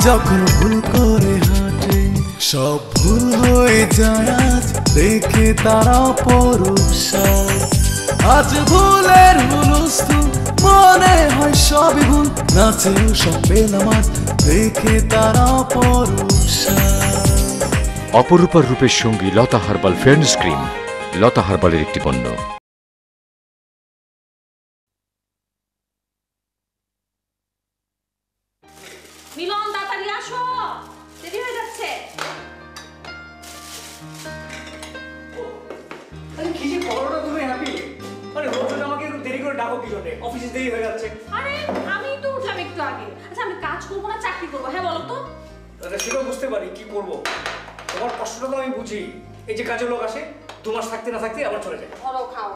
যখন ভুল করে হাঁটে সব ভুল হয়ে যায় আজ দেখে তারা অপরূপ সাজ। আজ ভুলের হুলস্থুল মনে হয় সবই ভুল, নাচেও সব বেনামাজ দেখে তারা অপরূপ সাজ। অপরূপার রূপের সঙ্গী লতা হার্বাল ফেয়ারনেস ক্রিম, লতা হার্বালের একটি পণ্য। মিলন তাড়াতাড়ি আসো, দেরি হয়ে যাচ্ছে। আরে কি যে করোনা তুমি হ্যাপি? আরে রোজ আমাকে একটু দেরি করে ডাকো কি জন্য? অফিসে দেরি হয়ে যাচ্ছে। আরে আমি তো উঠলাম একটু আগে। আচ্ছা আমি কাজ করবো না চাকরি করবো? হ্যাঁ বলো তো। আরে সেটাও বুঝতে পারি, কি করবো? তোমার কষ্টটা তো আমি বুঝি। এই যে কাজের লোক আসে 2 মাস থাকতে না থাকতে আবার চলে যায়। ধরো খাও।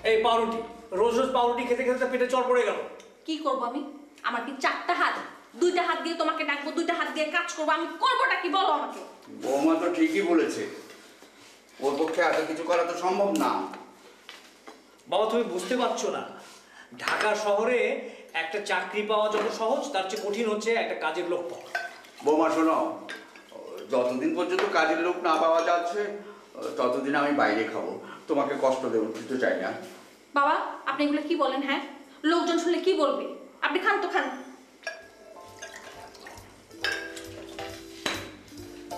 এই পাউরুটি, রোজ রোজ পাউরুটি খেতে খেতে পেটে চড় পড়ে গেল। কি করবো আমি? আমার কি 4টা হাত? 2টা হাত দিয়ে তোমাকে ডাকবো, 2টা হাত দিয়ে কাজ করবো। আমি করবোটা কি বলো আমাকে? বৌমা তো ঠিকই বলেছে, ওর পক্ষে এত কিছু করা তো সম্ভব না। বাবা তুমি বুঝতে পারছো না, ঢাকা শহরে একটা চাকরি পাওয়া যত সহজ তার চেয়ে কঠিন হচ্ছে একটা কাজের লোক পাওয়া। বৌমা শোনো, যতদিন পর্যন্ত কাজের লোক না পাওয়া যাচ্ছে ততদিন আমি বাইরে খাবো, তোমাকে কষ্ট দেবো কিন্তু চাই না। বাবা আপনি এগুলো কি বলেন? হ্যাঁ লোকজন শুনলে কি বলবে? আপনি খান তো খান।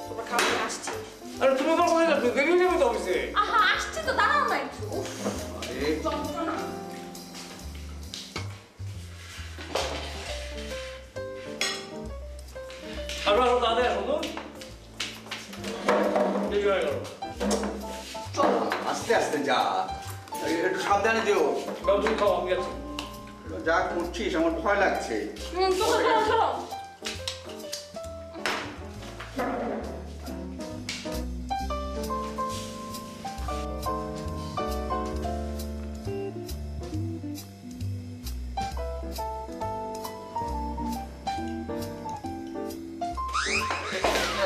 তোমার খাবার আসছে। আরে তুমি আবার কোথায় যাচ্ছ? দেরি হয়ে যাবে তো অফিসে। আহা আসছে তো, দাঁড়াও না একটু। আরে যন্ত্রণা। আমরা তাদের আসো তো, দেরি হয়ে গেল। আস্তে আস্তে যা, একটু সাবধানে যেও। বাবু তুমি খাও, আমি যাচ্ছি। যা করছিস আমার ভয় লাগছে। চলো চলো চলো।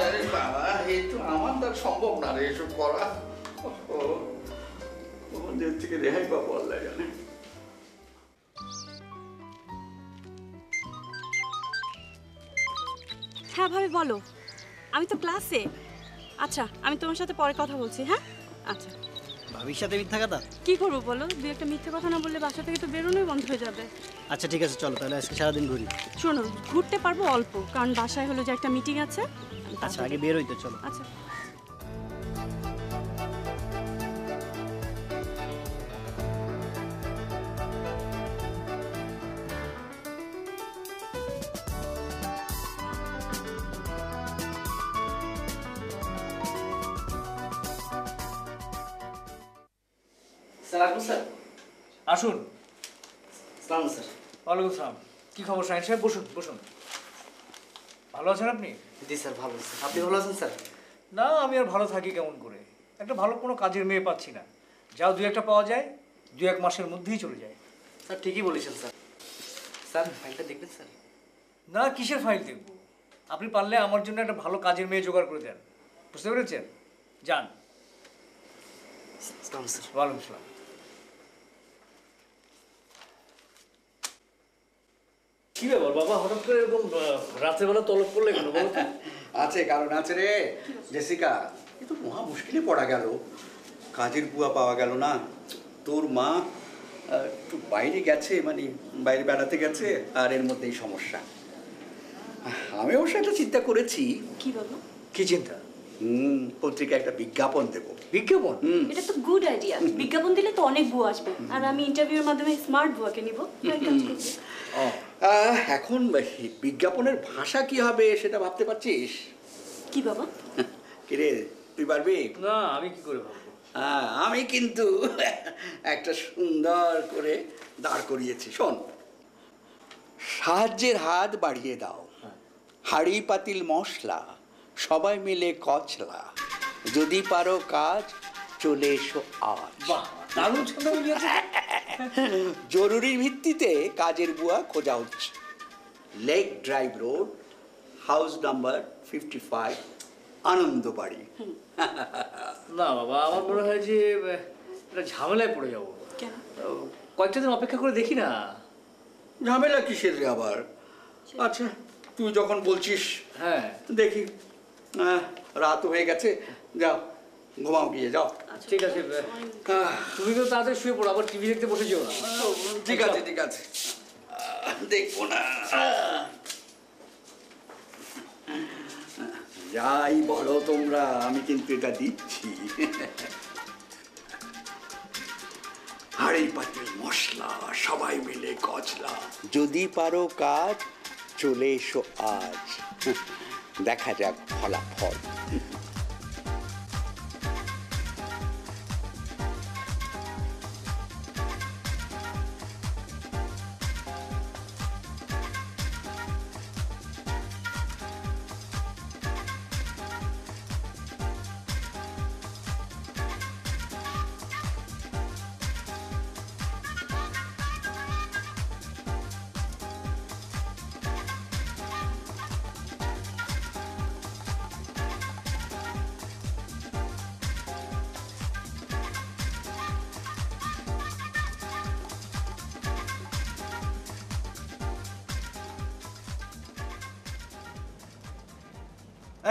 আরে বাবা, এই তো আমার তো সম্ভব না রে এসব করা। ওদের থেকে রেহাই পাবো আল্লাহ জানে। হ্যাঁ ভাবি বলো, আমি তো ক্লাসে। আচ্ছা আমি তোমার সাথে পরে কথা বলছি। হ্যাঁ আচ্ছা। ভাবির সাথে মিথ্যা কথা? কি করবো বলো, দুই একটা মিথ্যে কথা না বললে বাসা থেকে তো বেরোনোই বন্ধ হয়ে যাবে। আচ্ছা ঠিক আছে, চলো তাহলে আজকে সারাদিন ঘুরি। শোনো ঘুরতে পারবো অল্প, কারণ বাসায় হলো যে একটা মিটিং আছে। আচ্ছা আগে বের হইতে চলো। আচ্ছা স্যার আসুন স্যার। আসুন। সালাম স্যার। ওয়ালাইকুম আসসালাম। কি খবর শাহিন সাহেব? বসুন বসুন। ভালো আছেন আপনি? জি স্যার ভালো স্যার। আপনি ভালো আছেন স্যার? না আমি আর ভালো থাকি কেমন করে, একটা ভালো কোনো কাজের মেয়ে পাচ্ছি না। যাও 2-1টা পাওয়া যায় 2-1 মাসের মধ্যেই চলে যায়। স্যার ঠিকই বলেছেন স্যার। স্যার ফাইলটা দেখবেন স্যার? না কিসের ফাইল দেখবো? আপনি পারলে আমার জন্য একটা ভালো কাজের মেয়ে জোগাড় করে দেন, বুঝতে পেরেছেন? যান। সালাম স্যার। ওয়ালাইকুম আসসালাম। কি ব্যাপার বাবা, হঠাৎ করে এরকম রাতের বেলা তলব করলে কেন বলো তো? আছে কারণ আছে রে জেসিকা, কিন্তু মহা মুশকিলে পড়া গেল, কাজের বুয়া পাওয়া গেল না। তোর মা একটু বাইরে গেছে, মানে বাইরে বেড়াতে গেছে, আর এর মধ্যেই সমস্যা। আমি অবশ্য একটা চিন্তা করেছি। কি বলো? কি চিন্তা? পত্রিকায় একটা বিজ্ঞাপন দেবো। বিজ্ঞাপন? এটা তো গুড আইডিয়া। বিজ্ঞাপন দিলে তো অনেক বুয়া আসবে, আর আমি ইন্টারভিউর মাধ্যমে স্মার্ট বুয়াকে নিব। এখন বিজ্ঞাপনের ভাষা কি হবে সেটা ভাবতে পারছিস? কি বাবা? কিরে তুই পারবি? না আমি কি করে ভাববো? আমি কিন্তু একটা সুন্দর করে দাঁড় করিয়েছি, শোন। সাহায্যের হাত বাড়িয়ে দাও, হাঁড়ি পাতিল মশলা সবাই মিলে কচলা, যদি পারো কাজ চলে এসো আজ। বাহ দারুণ ছন্দ মিলিয়েছে। জরুরি ভিত্তিতে কাজের বুয়া খোঁজা হচ্ছে। Lake drive road, house number 55, আনন্দবাড়ি। না বাবা আমার মনে হয় যে এটা ঝামেলায় পড়ে যাবো। কেন? কয়েকটা দিন অপেক্ষা করে দেখি না। ঝামেলা কিসের রে আবার? আচ্ছা তুই যখন বলছিস হ্যাঁ দেখি। রাত হয়ে গেছে, যাও ঘুমাও গিয়ে যাও। ঠিক আছে, তুমি তো তাড়াতাড়ি শুয়ে পড়ো, আবার টিভি দেখতে বসে যেও না। ঠিক আছে ঠিক আছে, দেখবো না। যাই বলো তোমরা, আমি কিন্তু এটা দিচ্ছি। হাঁড়ি পাতিল মশলা সবাই মিলে কচলা। যদি পারো কাজ চলে এসো আজ, দেখা যাক ফলাফল।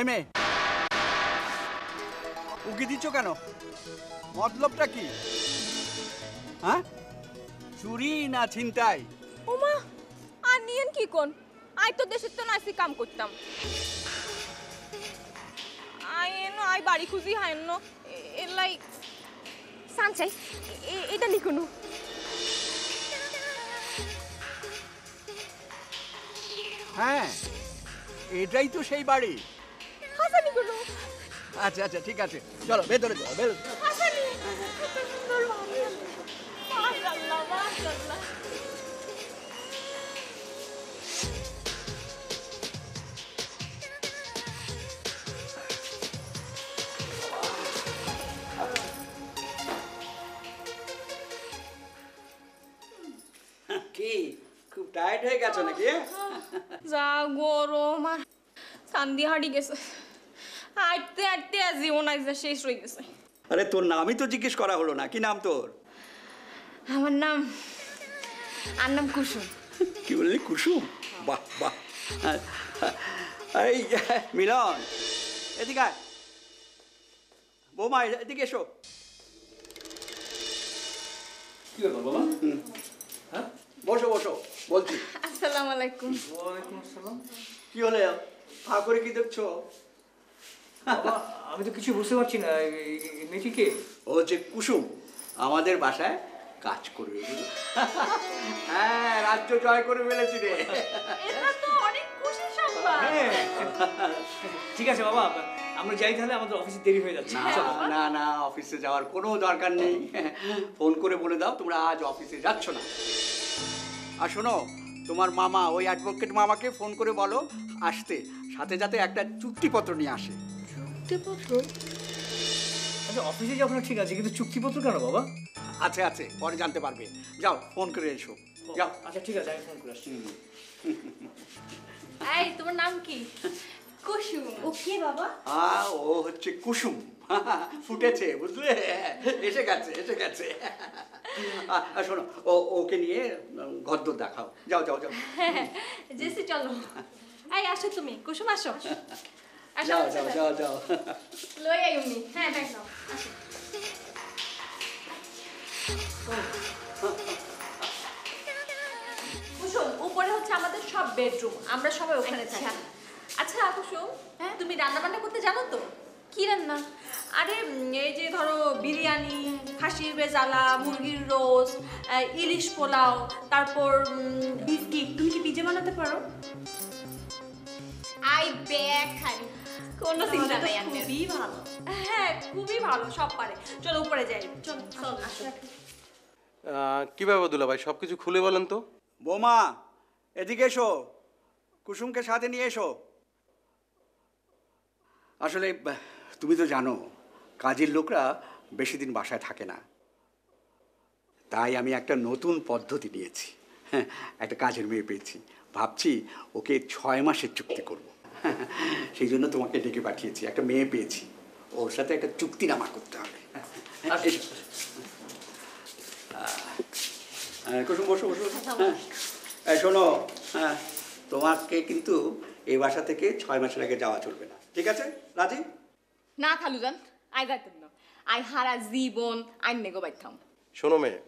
এই মেয়ে, উকি দিচ্ছ কেন? মতলবটা কি? হ্যাঁ, চুরি না ছিনতাই? ওমা আর নিয়েন কি কোন? আই তো দেশের তো নাইসি কাম করতাম। আই বাড়ি খুঁজি হাইন এলাই সানচাই এটা লিখুন। হ্যাঁ, এটাই তো সেই বাড়ি। হাসানি কোন? আচ্ছা আচ্ছা ঠিক আছে, চলো ভেতরে যাও, ভেতরে। হাসানি সুন্দর বাড়ি। মাশাআল্লাহ মাশাআল্লাহ। কি খুব টায়ার্ড হয়ে গেছো নাকি? যা গরম আর কান্দি হাঁড়ি গেছে। হাঁটতে হাঁটতে আর জীবন আজ শেষ হয়ে গেছে। আরে তোর নামই তো জিজ্ঞেস করা হলো না, কি নাম তোর? আমার নাম কুসুম। কি বললি? কুসুম? বাহ বাহ। এই মিলন, এদিকে আয়। বৌমা এদিকে এসো। কি ব্যাপার বাবা? হ্যাঁ, বসো বসো, বলছি। আসসালামু আলাইকুম। ওয়ালাইকুম আসসালাম। কি হলো, ফা করে কি দেখছো? বাবা, আমি তো কিছু বুঝতে পারছি না, মেয়েটি কে? ও হচ্ছে কুসুম, আমাদের বাসায় কাজ করবে। হ্যাঁ, রাজ্য জয় করে ফেলেছি রে। এটা তো অনেক খুশির সংবাদ। হ্যাঁ। ঠিক আছে বাবা, আমরা যাই তাহলে, আমাদের অফিসে দেরি হয়ে যাচ্ছে। না না না, অফিসে যাওয়ার কোনো দরকার নেই। ফোন করে বলে দাও তোমরা আজ অফিসে যাচ্ছ না। আর শোনো, তোমার মামা, ওই অ্যাডভোকেট মামাকে ফোন করে বলো আসতে, সাথে যাতে একটা চুক্তিপত্র নিয়ে আসে। চুক্তিপত্র? আচ্ছা, অফিসে যাবো না ঠিক আছে, কিন্তু চুক্তিপত্র কেন বাবা? আছে আছে, পরে জানতে পারবে। যাও ফোন করে এসো, যাও। আচ্ছা ঠিক আছে, আমি ফোন করে আসছি। এই তোমার নাম কি? কুসুম। ও কে বাবা? ও হচ্ছে কুসুম। ফুটেছে বুঝলে, এসে গেছে এসে গেছে। শোনো, ওকে নিয়ে ঘরদোর দেখাও। যাও যাও যাও। জেসি চলো। এই আসো তুমি, কুসুম আসো। আসো যাও যাও যাও যাও। লই আই উনি। হ্যাঁ ব্যাগ নাও। আসো। কুসুম, উপরে হচ্ছে আমাদের সব বেডরুম, আমরা সবাই ওখানে থাকি। আচ্ছা কুসুম, তুমি রান্না বান্না করতে জানো তো? কি রান্না? আরে এই যে ধরো বিরিয়ানি, খাসির রেজালা, মুরগির রোস্ট, ইলিশ পোলাও, তারপর বিস্কিট। তুমি কি পিজা বানাতে পারো? আই ব্যাগ খাই, কোনো চিন্তা নাই। খুবই ভালো। হ্যাঁ খুবই ভালো, সব পারে। চলো উপরে যাই। চলো চলো আসো। কি ব্যাপার দুলা ভাই, সব কিছু খুলে বলেন তো। বৌমা এদিকে এসো, কুসুমকে সাথে নিয়ে এসো। আসলে তুমি তো জানো কাজের লোকরা বেশি দিন বাসায় থাকে না, তাই আমি একটা নতুন পদ্ধতি নিয়েছি। একটা কাজের মেয়ে পেয়েছি, ভাবছি ওকে 6 মাসের চুক্তি করব। সেই জন্য তোমাকে ডেকে পাঠিয়েছি। একটা মেয়ে পেয়েছি, ওর সাথে একটা চুক্তিনামা করতে হবে। কুসুম বসো বসো। হ্যাঁ শোনো, হ্যাঁ তোমাকে কিন্তু এই বাসা থেকে 6 মাসের আগে যাওয়া চলবে না, ঠিক আছে? রাজি? না খালুজান, আই যাইতাম না। আই হারা জীবন আইন নেগো বাইতাম। শোনো মেয়ে,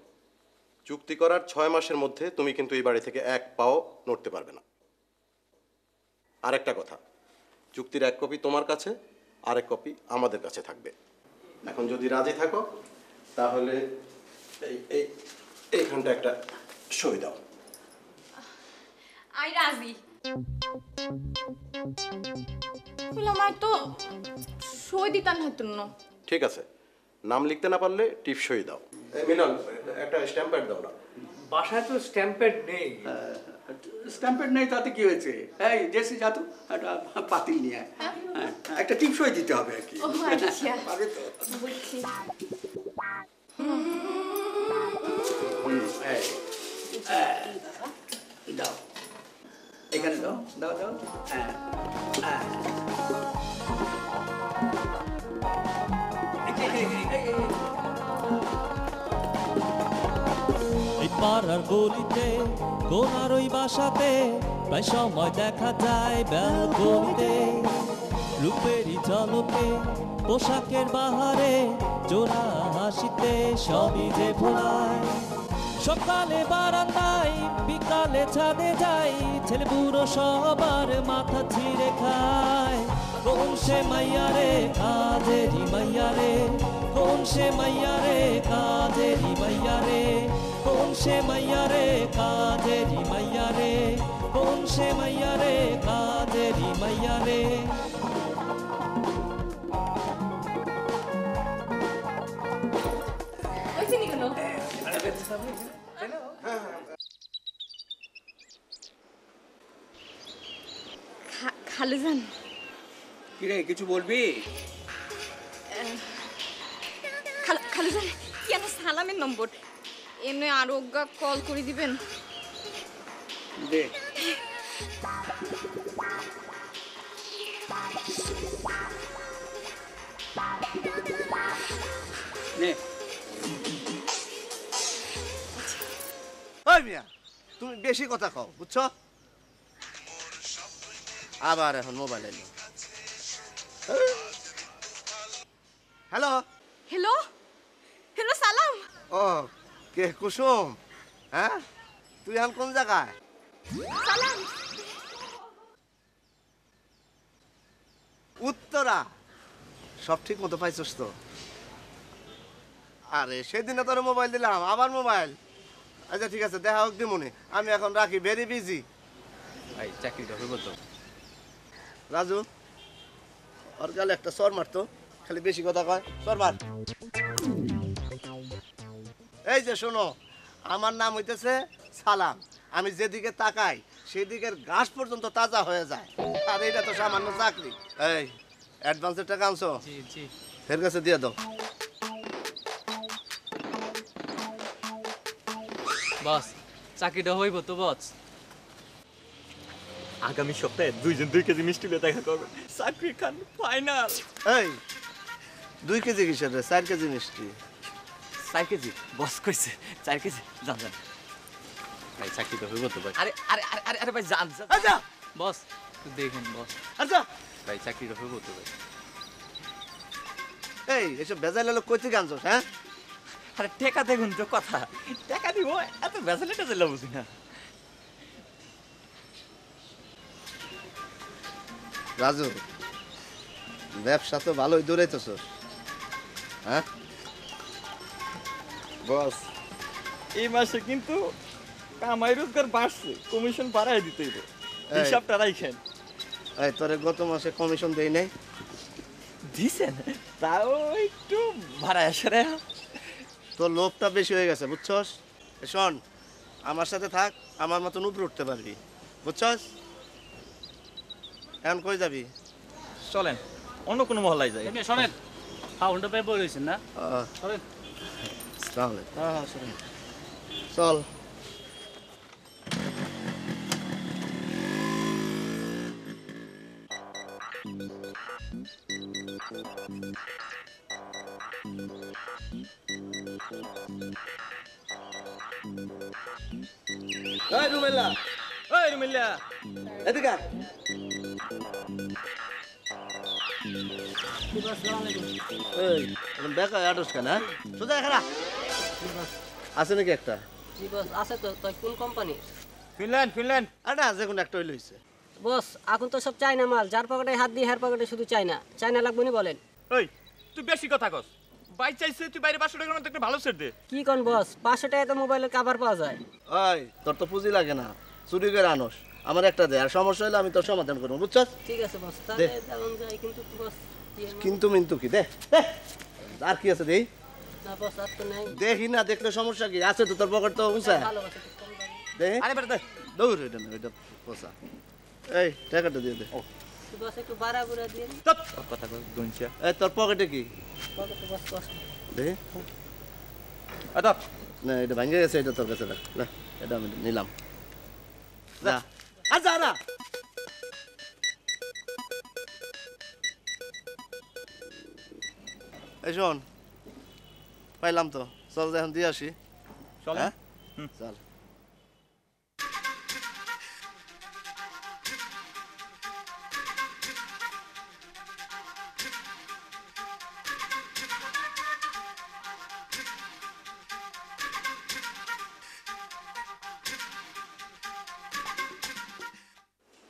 চুক্তি করার 6 মাসের মধ্যে তুমি কিন্তু এই বাড়ি থেকে এক পাও নড়তে পারবে না। আরেকটা কথা, চুক্তির 1 কপি তোমার কাছে, আরেক কপি আমাদের কাছে থাকবে। এখন যদি রাজি থাকো তাহলে এইখানটা একটা সই দাও। আই রাজি। মাই তো সই দিতাম হয়তো না। ঠিক আছে, নাম লিখতে না পারলে টিপ সই দাও। মিলন, একটা স্ট্যাম্প প্যাড দাও না। বাসায় তো স্ট্যাম্পেড নেই। স্ট্যাম্পেড নেই তাতে কি হয়েছে? এই জেসি যা তো একটা পাতিল নিয়ে আয়। হ্যাঁ, একটা টিপসই দিতে হবে আর কি। ও আচ্ছা, পারবে তো? বুঝছি। দাও, এখানে দাও, দাও দাও। হ্যাঁ, হ্যাঁ। এই পাড়ার গলিতে কোনার ওই বাসাতে প্রায় সময় দেখা যায় ব্যালকনিতে, রূপেরই ঝলকে পোশাকের বাহারে জোড়া হাসিতে সবই যে ভোলায়। সকালে বারান্দায় বিকালে ছাদে যাই, ছেলে বুড়ো সবার মাথা ছিঁড়ে খায়। কোন সে মাইয়ারে কাজেরি মাইয়ারে, কোন সে মাইয়ারে কাজেরি মাইয়ারে, কোন সে মাইয়ারে কাজেরি মাইয়ারে, কোন সে মাইয়ারে কাজেরি মাইয়ারে। ওই চিনি কেন? খালুজান, কিরে কিছু বলবি? খালুজান কেন সালামের নম্বর এমনি আরোগ্য কল করে দিবেন? দে। নে। ওই মিয়া, তুমি বেশি কথা কও, বুঝছো? আবার এখন মোবাইল এলো। হ্যালো। হ্যালো, হ্যালো সালাম। ও কে কুসুম? হ্যাঁ, তুই এখন কোন জায়গায়? সালাম। উত্তরা। সব ঠিক মতো পাইছস তো? আরে সেদিনে তোর মোবাইল দিলাম, আবার মোবাইল। আচ্ছা ঠিক আছে, দেখা হোক দিমুনি। আমি এখন রাখি, ভেরি বিজি। ভাই চাকরিটা হইব তো? রাজু, ওর গালে একটা সর মারতো, খালি বেশি কথা কয়। সর মার। এই যে শোনো, আমার নাম হইতেছে সালাম। আমি যেদিকে তাকাই সেদিকের ঘাস পর্যন্ত তাজা হয়ে যায়। আর এটা তো সামান্য চাকরি। এই অ্যাডভান্সের টাকা আনছো? জি জি। ফের কাছে দিয়ে দাও। বস, চাকরিটা হইব তো বস? আগামী সপ্তাহে 2 কেজি মিষ্টি নিয়ে দেখা করবেন। চাকরি খান ফাইনাল। এই 2 কেজি কিসের রে? 4 কেজি মিষ্টি। 4 কেজি বস কইছে 4 কেজি। যান যান ভাই, চাকরিটা হইব তো ভাই? আরে আরে আরে আরে ভাই যান যান। আচ্ছা বস একটু দেখেন বস। আচ্ছা ভাই চাকরিটা হইব তো ভাই? এই এসব বেজাইলে লোক কইতে গানছস? হ্যাঁ, আরে টাকা দেখুন তো কথা, টাকা দিব এত বেজালে টেজালে বুঝি না। রাজু, ব্যবসা তো ভালোই দৌড়াইতেছস। হ্যাঁ বস, এই মাসে কিন্তু কামাই রোজগার বাড়ছে, কমিশন বাড়ায় দিতে হইব। হিসাবটা রাখেন। এই তোরে গত মাসে কমিশন দেই নাই? দিছেন, তাও একটু বাড়ায় আসে। তোর লোভটা বেশি হয়ে গেছে, বুঝছস? শোন, আমার সাথে থাক, আমার মতন উপরে উঠতে পারবি, বুঝছস? এখন কই যাবি? চলেন অন্য কোনো মহল্লায় যাই। শোনেন, ফাউন্ডার পেয়ে বই রয়েছেন না? চলেন। হ্যাঁ হ্যাঁ চলেন, চল। এই রুবেলা, এই মিল্লা এদিকে এই এখন দেখা আটস কেন হ্যাঁ সোজা এখানে আছে নাকি একটা জি বস আছে তো তাই কোন কোম্পানি ফিনল্যান্ড আরে যে কোন একটা হইল হইছে বস এখন তো সব চায়না মাল যার পকেটে হাত দিয়ে হের পকেটে শুধু চায়না লাগবে নি বলেন ওই তুই বেশি কথা কস বাই চাইছে তুই বাইরে 500 টাকার মতো একটা ভালো সেট দে কি কোন বস 500 টাকায় তো মোবাইলের কভার পাওয়া যায় ওই তোর তো পুঁজি লাগে না চুরি করে আনস আমার একটা দে আর সমস্যা হলে আমি তোর সমাধান করবো বুঝছস ঠিক আছে বস তাহলে যেমন যাই কিন্তু বস কিন্তু মিন্তু কি দে আর কি আছে দেই না বস আর তো নাই দেখি না দেখলে সমস্যা কি আছে তো তোর পকেট তো উঁচা ভালো আছে দে আরে বেটা দে দৌড় এটা না এটা পোসা এই টাকাটা দিয়ে দে বস একটু বাড়া দিয়ে চুপ কথা কস গঞ্চিয়া এই তোর পকেটে কি পকেটে বস বস দে আদা না এটা ভাঙে গেছে এটা তোর কাছে রাখ না এটা আমি নিলাম যা আর যা না এই শোন পাইলাম তো চল এখন দিয়ে আসি চল হ্যাঁ চল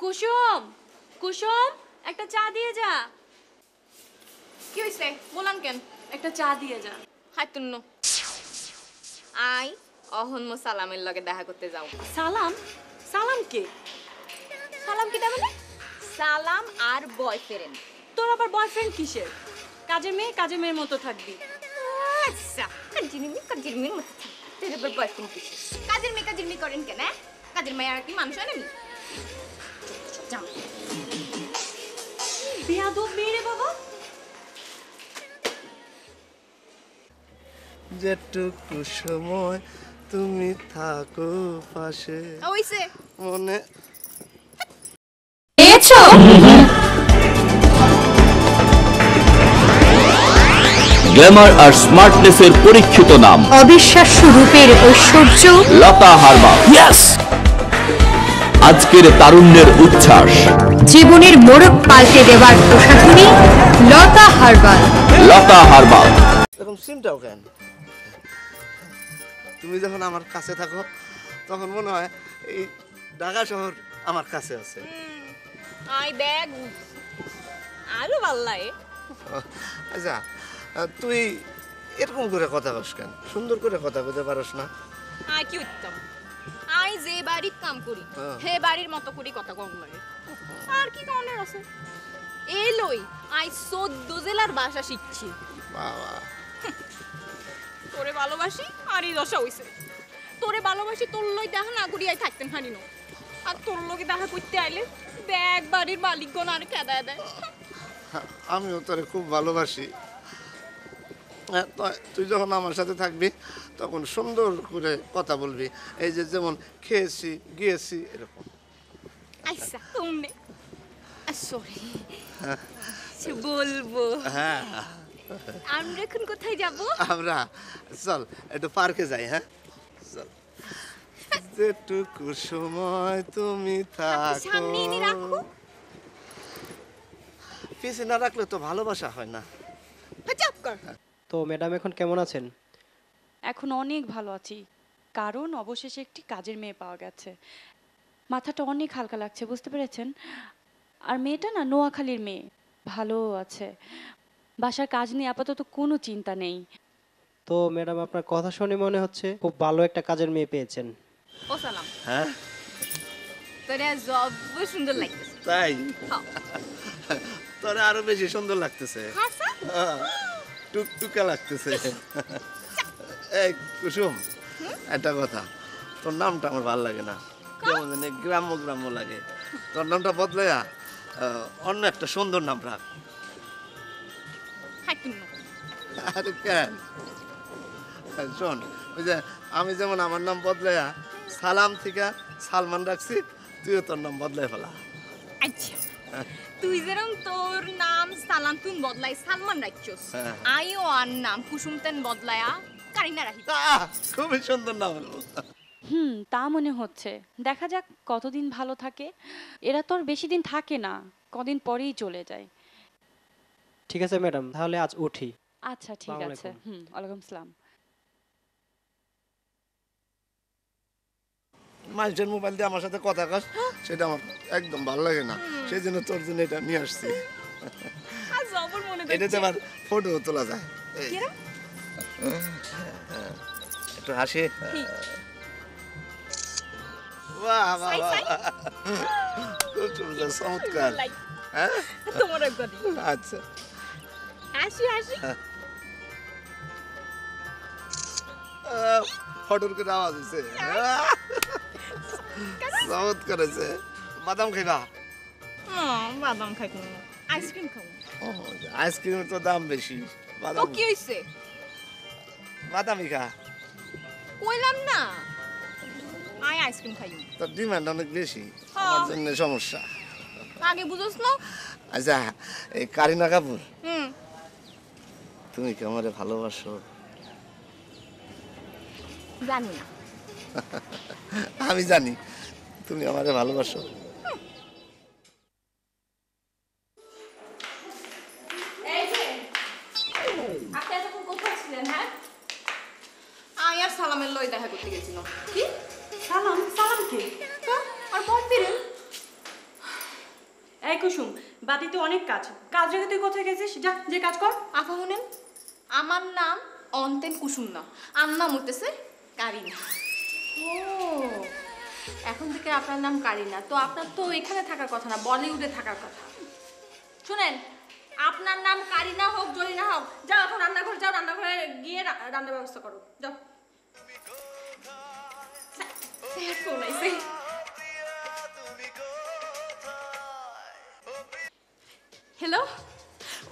কুসুম কুসুম একটা চা দিয়ে যা। কি হইছে বলান কেন একটা চা দিয়ে যা। হাই তুন্ন আই অহন্ম সালামের লগে দেখা করতে যাও। সালাম? সালাম কে? সালাম কি মানে? সালাম আর বয়ফ্রেন্ড। তোর আবার বয়ফ্রেন্ড কিসের? কাজের মেয়ের মতো থাকবি। আচ্ছা কাজের মেয়ের মতো তোর আবার বয়ফ্রেন্ড কিসের? কাজের মেয়ে করেন কেন? কাজের মেয়ে আর কি মানুষ হয় নাকি? যাও বেয়াদব মেয়ে রে বাবা। যেটুকু সময় তুমি থাকো পাশে ওইছে মনে পেয়েছো গ্ল্যামার আর স্মার্টনেসের পরীক্ষিত নাম, অবিশ্বাস্য রূপের ঐশ্বর্য লতা হার্বাল। ইয়েস, আজকের তারুণ্যের উচ্ছ্বাস, জীবনের মোড়ক পাল্টে দেওয়ার প্রসাধনী লতা হার্বাল। লতা হার্বাল। এরকম সিমটাও কেন? তুমি যখন আমার কাছে থাকো তখন মনে হয় এই ঢাকা শহর আমার কাছে আছে। আই ব্যাগ আরো ভাল লাগে। আচ্ছা তুই এরকম করে কথা কস কেন? সুন্দর করে কথা বলতে পারস না? আই কি উত্তম, আই যে বাড়ির কাম করি হে বাড়ির মতো করি কথা কম লাগে। আর কি কনের আছে? এই লই আই 14 জেলার ভাষা শিখছি। বাবা তোরে ভালোবাসি আর এই দশা হইছে। তোরে ভালোবাসি তোর লই দেখা না করি আই থাকতেন হানি না। আর তোর লগে দেখা করতে আইলে ব্যাগ বাড়ির মালিকগণ আর কেদায় দেয়। আমিও তোরে খুব ভালোবাসি। তুই যখন আমার সাথে থাকবি তখন সুন্দর করে কথা বলবি, এই যে যেমন খেয়েছি গিয়েছি এরকম। আচ্ছা তুমি সরি বলবো। হ্যাঁ আমরা এখন কোথায় যাব? আমরা চল একটু পার্কে যাই। হ্যাঁ চল। যেটুকু সময় তুমি থাকো, সামনে এনে রাখো। পিছে না রাখলে তো ভালোবাসা হয় না। চাপ কর। তো ম্যাডাম এখন কেমন আছেন? এখন অনেক ভালো আছি, কারণ অবশেষে একটি কাজের মেয়ে পাওয়া গেছে। মাথাটা অনেক হালকা লাগছে, বুঝতে পেরেছেন? আর মেয়েটা না নোয়াখালীর মেয়ে, ভালো আছে। বাসার কাজ নিয়ে আপাতত কোনো চিন্তা নেই। তো ম্যাডাম আপনার কথা শুনে মনে হচ্ছে খুব ভালো একটা কাজের মেয়ে পেয়েছেন। ও সালাম, হ্যাঁ তোরে জব সুন্দর লাগতেছে। তাই? হ্যাঁ তোরে আরো বেশি সুন্দর লাগতেছে। হ্যাঁ স্যার টুকটুকা লাগতেছে। এই কুসুম একটা কথা, তোর নামটা আমার ভালো লাগে না, কেমন জানি গ্রাম্য গ্রাম্য লাগে। তোর নামটা বদলাইয়া অন্য একটা সুন্দর নাম রাখ। আরে কেন? শোন, ওই যে আমি যেমন আমার নাম বদলাইয়া সালাম থেকে সালমান রাখছি, তুইও তোর নাম বদলাই ফেলা। আচ্ছা তুই যেরকম তোর নাম সালাম তুই বদলাই সালমান রাখছস, আইও আর নাম কুসুম তেন বদলায়া কারিনা রাখি। খুবই সুন্দর নাম। তা মনে হচ্ছে। দেখা যাক কতদিন ভালো থাকে। এরা তো আর বেশি দিন থাকে না, কদিন পরেই চলে যায়। ঠিক আছে ম্যাডাম, তাহলে আজ উঠি। আচ্ছা ঠিক আসসালামু আছে। আলাইকুম। ওয়ালাইকুম সালাম। মানুষের মোবাইল দিয়ে আমার সাথে কথা কস, সেটা আমার একদম ভালো লাগে না। সেই জন্য তোর জন্য এটা নিয়ে আসছি। এটাতে আবার ফটো তোলা যায়। একটু হাসি। বাহ বাহ খুব সুন্দর, চমৎকার। হ্যাঁ তোমার একবার আচ্ছা হাসি হাসি। ফটোর করে আওয়াজ হয়েছে, চমৎকার হয়েছে। বাদাম খাইবা? বাদাম খাই না, আইসক্রিম খাবো। আইসক্রিমের তো দাম বেশি। তো কি হইছে? বাদামই খা। কইলাম না আইসক্রিম খাই। তোর ডিমান্ড অনেক বেশি, আমার জন্য সমস্যা। আগে বুঝোস না। আচ্ছা এই কারিনা কাপুর, তুমি কি আমারে ভালোবাসো? জানি না। আমি জানি তুমি আমারে ভালোবাসো। আপনি এতক্ষণ কোথায় ছিলেন? হ্যাঁ, আমি আর সালামের লই দেখা করতে গেছিলাম। কি সালাম? সালাম কে? আর বল ফিরেন। এই কুসুম, বাড়িতে অনেক কাজ, কাজ রেখে তুই কোথায় গেছিস? যা, যে কাজ কর। আপা শুনেন, আমার নাম অন্তেন কুসুম না, আর নাম হইতেছে কারিনা। ও, এখন থেকে আপনার নাম কারিনা। তো আপনার তো এখানে থাকার কথা না, বলিউডে থাকার কথা। শুনেন, আপনার নাম কারিনা হোক জরিনা হোক, যাও এখন রান্নাঘরে যাও, রান্নাঘরে গিয়ে রান্নার ব্যবস্থা করো, যাও। হ্যালো,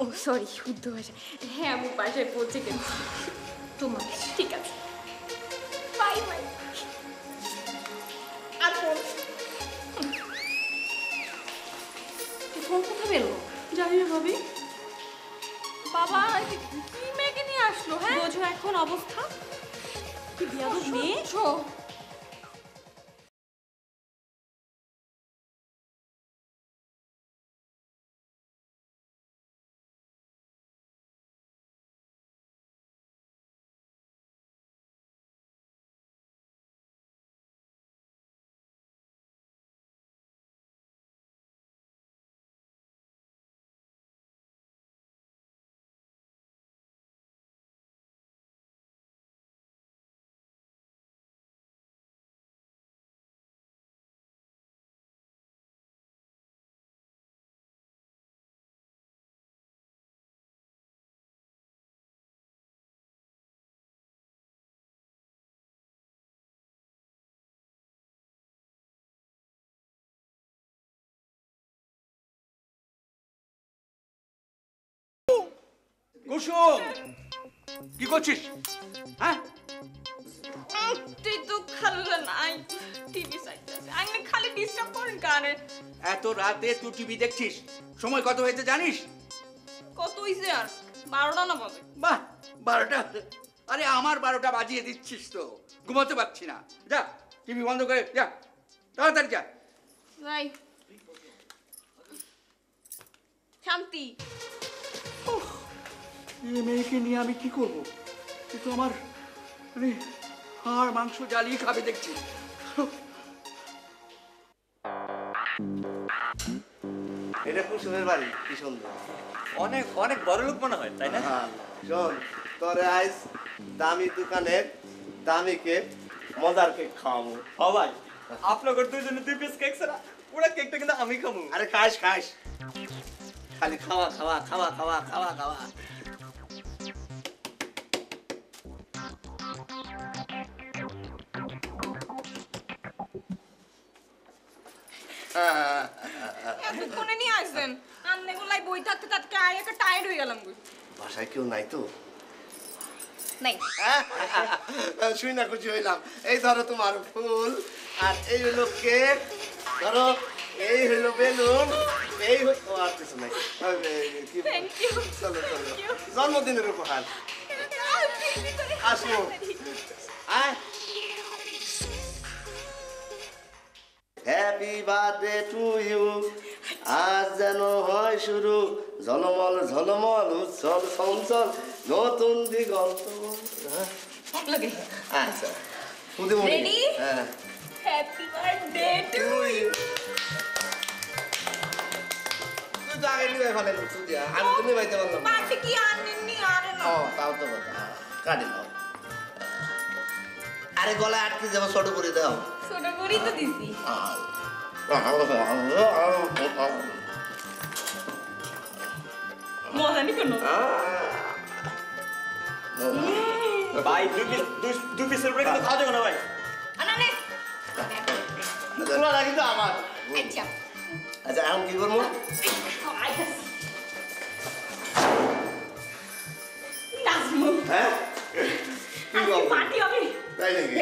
ও সরি, শুদ্ধ ভাষা। হ্যাঁ, আমি বাসায় পৌঁছে গেছি। তোমার ঠিক আছে, বাই বাই। আর ফোন ফোন কোথা পেলো? জানি না ভাবি। বাবা কি মেয়েকে নিয়ে আসলো? হ্যাঁ, বোঝো এখন অবস্থা কি বিয়াদব মেয়ে। কুসুম, কি করছিস? হ্যাঁ, তুই তো খালুলা নাই, টিভি চাইতেছে। আমি খালি ডিস্টার্ব করেন কারে? এত রাতে তুই টিভি দেখছিস? সময় কত হয়েছে জানিস? কত হইছে আর? 12টা না বাজে? বাহ, 12টা? আরে আমার 12টা বাজিয়ে দিচ্ছিস তো, ঘুমাতে পারছি না। যা টিভি বন্ধ করে যা, তাড়াতাড়ি যা। যাই। শান্তি, এই মেয়েকে নিয়ে আমি কি করবো? কিন্তু আমার মানে হাড় মাংস জ্বালিয়ে খাবে দেখছি। এটা কুসুমের বাড়ি, কি সুন্দর। অনেক অনেক বড় লোক মনে হয়, তাই না? শোন, তোরে আইস দামি দোকানের দামি কেক, মজার কেক খাওয়াবো। ও ভাই, আপনাদের দুইজনে 2 পিস কেক ছাড়া পুরো কেকটা কিন্তু আমি খাবো। আরে খাস খাস, খালি খাওয়া খাওয়া খাওয়া খাওয়া খাওয়া খাওয়া। এতক্ষণে নিয়ে আসবেন? আন্নে গুলাই বই থাকতে থাকতে আয় একটা টায়ার্ড হয়ে গেলাম। বাসায় কেউ নাই তো? নাই। শুই না খুশি হইলাম। এই ধরো তোমার ফুল, আর এই হলো কেক, ধরো এই হলো বেলুন, এই ও আর কিছু নাই। চলো চলো, জন্মদিনের উপহার। আসো, আয় হ্যাপি বার্থডে টু ইউ। আজ যেন হয় শুরু ঝলমল ঝলমল উচ্ছল চঞ্চল নতুন দিগন্ত। একলগে আচ্ছা পুদিমণি রেডি হ্যাঁ হ্যাপি বার্থডে টু ইউ। তুই তো আগে নিয়ে ফেলে তুই দিয়া আমি তো নিয়ে পাইতে পারলাম পার্টি কি আনেননি আরে না ও তাও তো কথা কাটি নাও। আরে গলায় আটকে যাবো ছোট করে দাও। ছোট করেই তো দিছি। মজা নি কোনো ভাই দুই পিসের ব্রেক তো খাওয়া যাবে না ভাই। আনানে তোলা কিন্তু আমার। আচ্ছা আচ্ছা এখন কি করবো? নাচমু। হ্যাঁ কি করবো? পার্টি হবে তাই নাকি?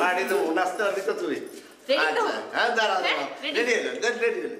পার্টি তো নাচতে পারবি তো তুই। রেডি তো? হ্যাঁ দাঁড়া দাঁড়া রেডি রেডি রেডি।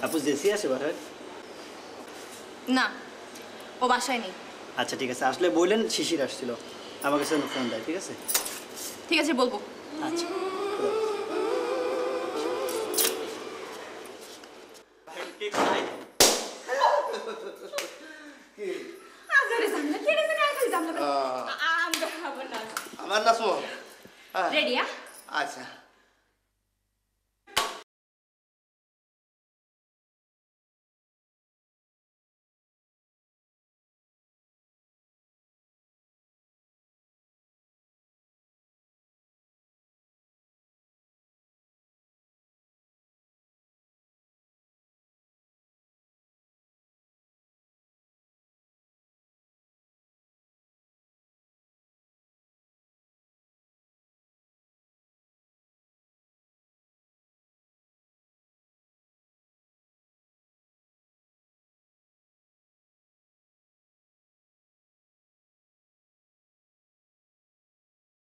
আপু জেসি আছে বাসায়? না ও বাসায় নেই। আচ্ছা ঠিক আছে, আসলে বললেন শিশির আসছিল, আমার কাছে ফোন দেয়। ঠিক আছে ঠিক আছে বলবো। আচ্ছা আমার নাচবো? রেডি আচ্ছা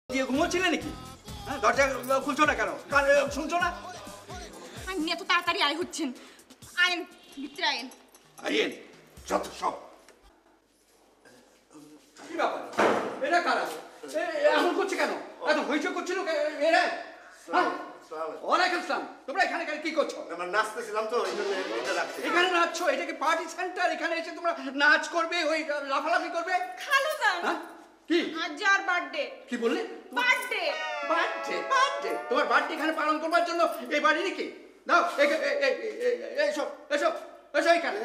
দিয়ে ঘুমোচ্ছিলে নাকি? হ্যাঁ দরজা খুলছো না কেন? শুনছো না? আপনি এত তাড়াতাড়ি আয় হচ্ছেন, আয়েন ভিতরে আয়েন। আইয়েন যত সব কি ব্যাপার? এটা কারা এমন করছে কেন? এত হইচই করছিল এরা? ওয়ালাইকুম আসসালাম। তোমরা এখানে কি করছো? আমরা নাচতেছিলাম তো এই জন্য এটা রাখছি। এখানে নাচছো? এটা কি পার্টি সেন্টার? এখানে এসে তোমরা নাচ করবে, ওই লাফালাফি করবে? খালু যান হ্যাঁ কি আজ যার বার্থডে। কি বললে? বার্থডে বার্থডে বার্থডে তোমার বার্থডে এখানে পালন করবার জন্য এই বাড়ি নাকি? দাও এসো এসো এসো এখানে।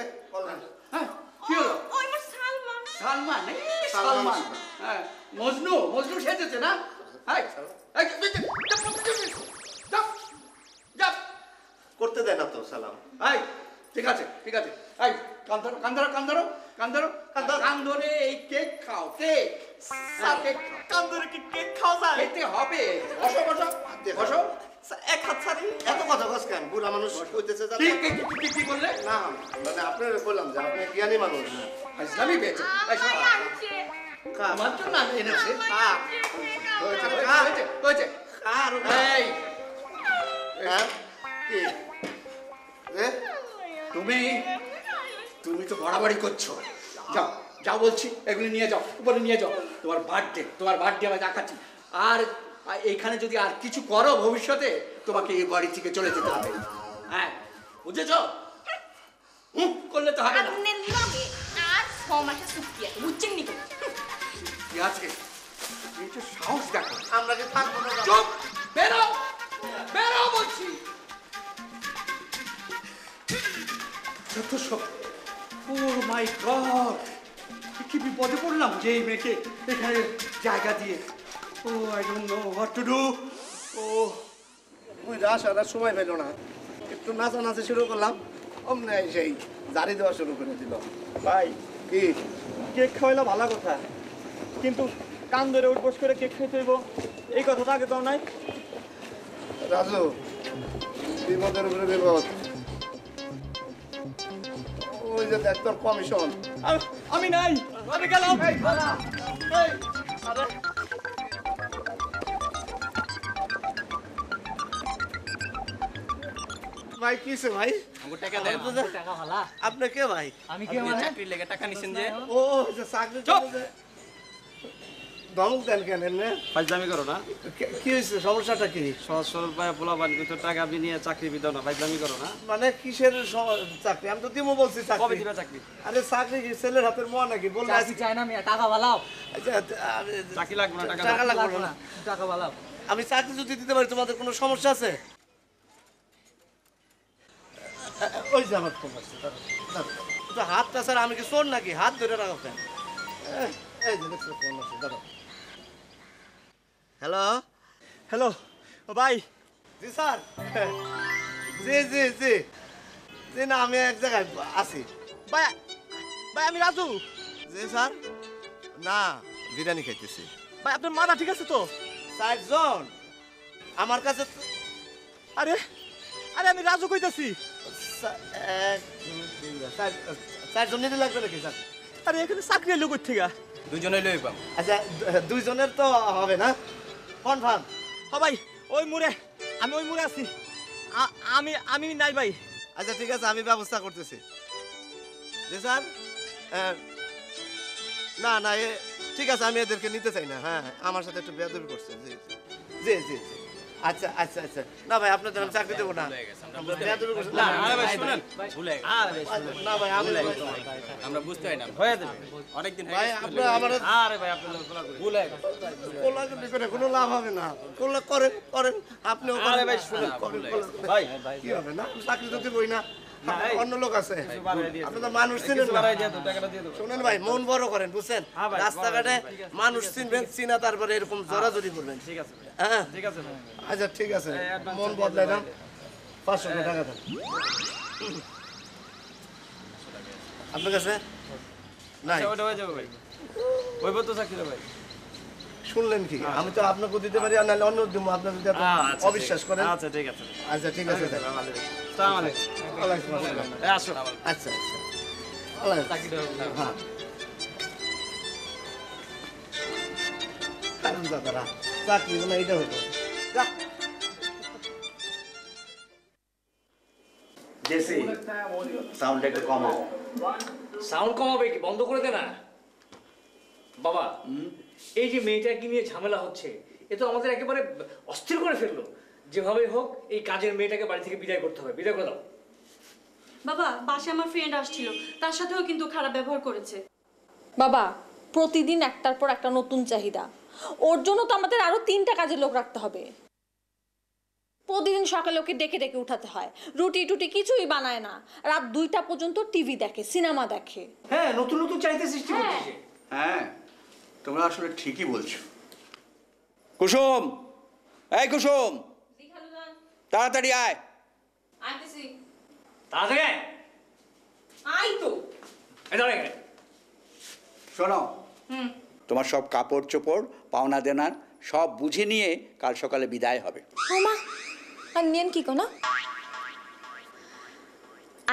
হ্যাঁ কি হলো? ওই আমার সালমান। সালমান সালমান হ্যাঁ মজনু মজনু সেজেছে না? হ্যাঁ করতে দেয় না তো সালাম। এই ঠিক আছে ঠিক আছে। এই কান ধরো কান ধরো কান ধরো কান ধরো কান ধরে এই কেক খাও। কেক কেক কান ধরে কি কেক খাওয়া যায়? খেতে হবে। বসো বসো বসো। এক হাত ছাড়ি এত কথা কস কেন? বুড়া মানুষ কইতেছে কি বললে? না মানে আপনার বললাম যে আপনি জ্ঞানী মানুষ। ইসলামী বেঁচে আমার জন্য এনেছে। হয়েছে আর এই কি তুমি তো বাড়াবাড়ি করছো। যাও যাও বলছি, এগুলি নিয়ে যাও, উপরে নিয়ে যাও। তোমার বার্থডে আমি দেখাচ্ছি। আর এইখানে যদি আর কিছু করো ভবিষ্যতে তোমাকে এই বাড়ি থেকে চলে যেতে হবে। হ্যাঁ বুঝেছো? করলে তো হবে না। আর 6 মাসের চুক্তি আছে, বুঝছেন নি? কি আছে? একটু সাহস দেখো। আমরা কি থাকবো না? চুপ বেরো বেরো বলছি। যত সব ও মাই গড, কি বিপদে পড়লাম যে এই মেয়েকে এখানে জায়গা দিয়ে। ও I don't know what to do. ও ওই রাস আর সময় পেল না, একটু নাচানাচি শুরু করলাম, অমনি সেই জারি দেওয়া শুরু করে দিল। ভাই কি কেক খাওয়াইলে ভালো কথা, কিন্তু কান ধরে উঠবোস করে কেক খাইতে হইব এই কথাটা আগে তো নাই। রাজু, বিপদের উপরে বিপদ। ওই যে দেখ তোর কমিশন। আমি নাই, আমি গেলাম। ভাই কিসে ভাই? টাকা দেন, টাকা ভালা। আপনি কে ভাই? আমি কে মানে চাকরির লেগে টাকা নিছেন যে? ও যে চাকরি চলে ধমক দেন কেন এমনি? ফাইজলামি করো না। কি হয়েছে, সমস্যাটা কি? সহজ সরল পায়ে পোলা বানি তো টাকা বিনিয়ে চাকরি বিদাও না, ফাইজলামি করো না। মানে কিসের চাকরি? আমি তো দিমু বলছি চাকরি। কবে দিবা চাকরি? আরে চাকরি কি ছেলের হাতের মোয়া নাকি? বললে চাকরি চাই না, মিয়া টাকা ভালাও। চাকরি লাগবে না, টাকা লাগবে না, টাকা ভালাও। আমি চাকরি যদি দিতে পারি তোমাদের কোনো সমস্যা আছে? ওই যে আমার ফোন আছে, তো হাতটা স্যার, আমি কি চোর নাকি? হাত ধরে রাখো কেন? এই যে দেখছো ফোন আছে, দাঁড়াও। হ্যালো হ্যালো ভাই। জি স্যার। জি জি জি জি না, আমি এক জায়গায় আছি। ভাই ভাই আমি রাজু। জি স্যার। না, বিরিয়ানি খাইতেছি। ভাই আপনার মাথা ঠিক আছে তো? 4 জন আমার কাছে। আরে আরে আমি রাজু কইতাছি। 4 জন নিতে লাগবে নাকি স্যার? আরে এখানে চাকরি এলো কই থেকে? দুইজনেই লই পাম। আচ্ছা, 2 জনের তো হবে না? কনফার্ম? হ ভাই, ওই মুড়ে আমি ওই মুড়ে আছি। আমি নাই ভাই। আচ্ছা ঠিক আছে, আমি ব্যবস্থা করতেছি। জি স্যার। না না, ঠিক আছে, আমি এদেরকে নিতে চাই না। হ্যাঁ, আমার সাথে একটু বেয়াদবি করছে। জি জি জি জি। আচ্ছা আচ্ছা আচ্ছা। না ভাই, আপনাদের আমি চাকরি দেবো না। বেয়াদবি করছে। না ভাই, শুনেন, ভুলে গেছে। না ভাই, আমি আমরা বুঝতে পারি না, হয়ে যাবে অনেকদিন ভাই, আপনি আমার আরে ভাই আপনি ভুলে কোলাকুলি করে কোনো লাভ হবে না। কোলা করেন করেন, আপনিও করেন। আরে ভাই শুনেন ভাই, কি হবে না? চাকরি তো দিবই না, অন্য লোক আছে। আপনি তো মানুষ চিনেন না। শুনেন ভাই, মন বড় করেন, বুঝছেন? রাস্তাঘাটে মানুষ চিনবেন, চিনা তারপরে এরকম জোরাজোরি করবেন। ঠিক আছে হ্যাঁ ঠিক আছে ভাই। আচ্ছা ঠিক আছে, মন বদলাই না। 500 টাকা দেন আপনার কাছে। নাই, ওটা হয়ে যাবে ভাই। ওই তো চাকরি ভাই। শুনলেন কি? আমি তো আপনাকে দিতে পারি, আর নাহলে অন্য দিব। আপনার যদি এত অবিশ্বাস করেন। আচ্ছা ঠিক আছে। আচ্ছা ঠিক আছে। আসসালামু আলাইকুম। ওয়ালাইকুম আসসালাম। আসো। আচ্ছা আচ্ছা। আল্লাহ হ্যাঁ। কারণ দাদারা চাকরি মানে এইটা হইতো। জেসি, সাউন্ড একটু কমাও। সাউন্ড কমাবে কি? বন্ধ করে দে না বাবা। এই যে মেয়েটাকে নিয়ে ঝামেলা হচ্ছে, এ তো আমাদের একেবারে অস্থির করে ফেললো। যেভাবে হোক এই কাজের মেয়েটাকে বাড়ি থেকে বিদায় করতে হবে। বিদায় করে দাও। বাবা, বাসায় আমার ফ্রেন্ড আসছিল, তার সাথেও কিন্তু খারাপ ব্যবহার করেছে। বাবা, প্রতিদিন একটার পর একটা নতুন চাহিদা। ওর জন্য তো আমাদের আরো 3টা কাজের লোক রাখতে হবে। প্রতিদিন সকালে ওকে ডেকে ডেকে উঠাতে হয়, রুটি টুটি কিছুই বানায় না, রাত 2টা পর্যন্ত টিভি দেখে, সিনেমা দেখে। হ্যাঁ, নতুন নতুন চাহিদা সৃষ্টি করতেছে। হ্যাঁ, তোমরা আসলে ঠিকই বলছো। কুসুম, এই কুসুম, তাড়াতাড়ি আয়। আইতেছি। তাড়াতাড়ি আয়। আই তো। এই দাঁড়া এখানে। শোনো, তোমার সব কাপড় চোপড়, পাওনা দেনার সব বুঝে নিয়ে কাল সকালে বিদায় হবে। মা আর নিয়েন কি কোনা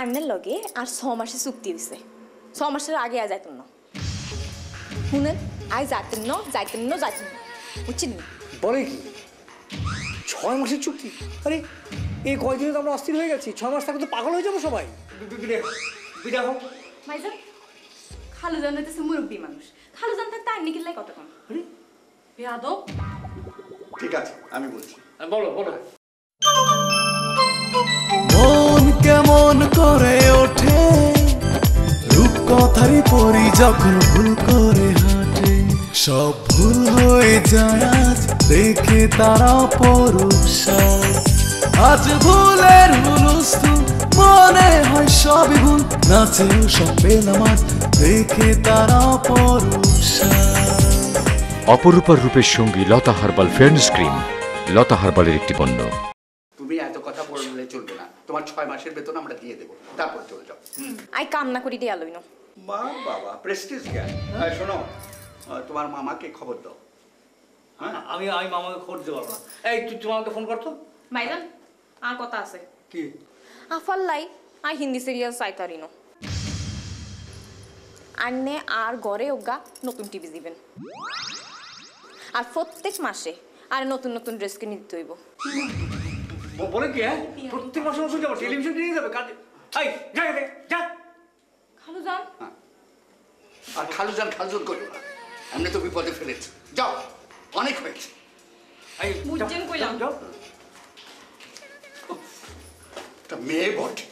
আন্নার লগে আর 6 মাসে চুক্তি হয়েছে। 6 মাসের আগে আর যাইতেন না। শুনেন, আই যাইতেন না বুঝছেন? বলে কি 6 মাসের চুক্তি? আরে এই কয়দিনে তো আমরা অস্থির হয়ে গেছি। 6 মাস থাকলে তো পাগল হয়ে যাবো সবাই। বিদায় হোক। ভাইজান, খালুজান হইতেছে মুরব্বী মানুষ, খালুজান থাকতে আর নিকিল্লাই কতক্ষণ? বেয়াদব। ঠিক আছে, আমি বলছি। বলো বলো। মন কেমন করে ওঠে রূপকথারই পরি যখন ভুল করে হাঁটে। সব ভুল হয়ে যায় আজ দেখে তারা পরুষায়। আজ ভুলের হুলস্থুল মনে হয় সবই ভুল, নাচেও সব পেলাম আজ দেখে তারা পরুষায়। অপরূপার রূপের সঙ্গী লতা হার্বাল ফেয়ারনেস ক্রিম। লতা হার্বালের একটি পণ্য। তুমি এত কথা বললে চলবে না। তোমার তোমার 6 মাসের বেতন আমরা দিয়ে দেবো, তারপর চলে যাও। আই কাম না করি দেয়া লইনো। মা বাবা প্রেস্টিজ জ্ঞান। শোনো, তোমার মামাকে খবর দাও। হ্যাঁ, আমি মামাকে খবর দিতে পারবো না। এই তুই আমাকে ফোন করতো। ভাইজান আর কথা আছে। কি? আফাল্লাই আই হিন্দি সিরিয়াল সাইতারিনো। আন্নে আর গড়ে ওগা নতুন টিভি দিবেন, আর প্রত্যেক মাসে আর নতুন নতুন ড্রেস কিনে দিতে হইব। বলে কি? হ্যাঁ, প্রত্যেক মাসে মাসে যাবো, টেলিভিশন কিনে যাবে কাজে। এই যা যা খালুজান। আর খালুজান করো না, এমনি তো বিপদে ফেলেছে। যাও, অনেক হয়েছে। এই বুঝছেন কইলাম। যাও। একটা মেয়ে বটে।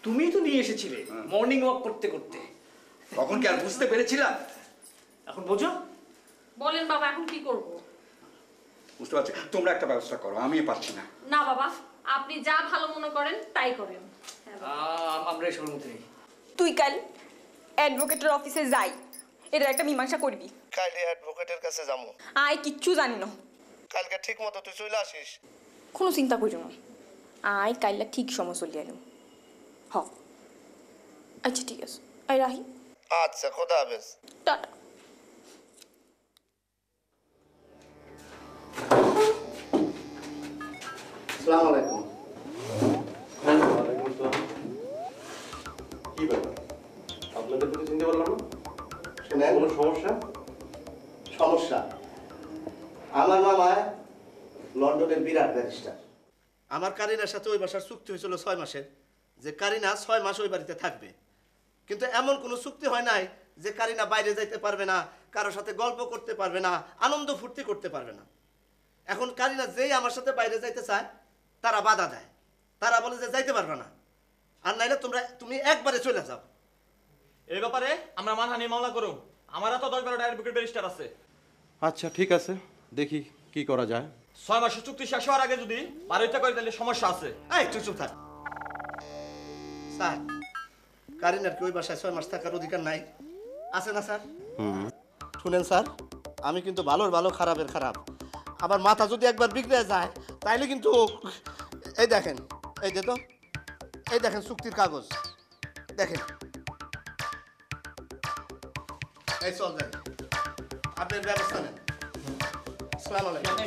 তুমি তো নিয়ে এসেছিলে মর্নিং ওয়াক করতে করতে, তখন কি আর বুঝতে পেরেছিলাম? এখন বোঝো? বলেন বাবা এখন কি করব? বুঝতে পারছি, তোমরা একটা ব্যবস্থা করো, আমি পারছি না। না বাবা, আপনি যা ভালো মনে করেন তাই করেন। আমরা এসবের মধ্যে নেই। তুই কাল অ্যাডভোকেটের অফিসে যাই, এটা একটা মীমাংসা করবি। কালকে অ্যাডভোকেটের কাছে যাবো। আয় কিচ্ছু জানি না। কালকে ঠিক মতো তুই চলে আসিস। কোনো চিন্তা করিও না, আয় কাইলা ঠিক সময় চলে এলাম। হ আচ্ছা ঠিক আছে, আই রাহি। আচ্ছা, খোদা হাফেজ। টাটা। আসসালামু আলাইকুম। কি ব্যাপার, আপনাদের কিছু চিনতে পারলাম না? শোনেন, কোনো সমস্যা? সমস্যা? আমার মামা লন্ডনের বিরাট ব্যারিস্টার। আমার কারিনার সাথে ওই বাসার চুক্তি হয়েছিল 6 মাসের, যে কারিনা 6 মাস ওই বাড়িতে থাকবে। কিন্তু এমন কোনো চুক্তি হয় নাই যে কারিনা বাইরে যাইতে পারবে না, কারোর সাথে গল্প করতে পারবে না, আনন্দ ফুর্তি করতে পারবে না। এখন কারিনা যেই আমার সাথে বাইরে যাইতে চায় তারা বাধা দেয়, তারা বলে যে যাইতে পারবে না, আর নাইলে তুমি একবারে চলে যাও। এই ব্যাপারে আমরা মানহানি মামলা করুম। আমারও তো 10-12টা অ্যাডভোকেট ব্যারিস্টার আছে। আচ্ছা ঠিক আছে, দেখি কি করা যায়। 6 মাসের চুক্তি শেষ হওয়ার আগে যদি বাড়িতে করে তাহলে সমস্যা আছে। এই তুই চুপ থাক। স্যার, কারিনার কি ওই বাসায় 6 মাস থাকার অধিকার নাই? আছে না স্যার? শুনেন স্যার, আমি কিন্তু ভালোর ভালো খারাপের খারাপ। আমার মাথা যদি একবার বিগড়ে যায় তাইলে কিন্তু এই দেখেন, এই যে তো এই দেখেন চুক্তির কাগজ দেখেন। এই চল যাই, আপনার ব্যবস্থা নেন। আসসালামু আলাইকুম।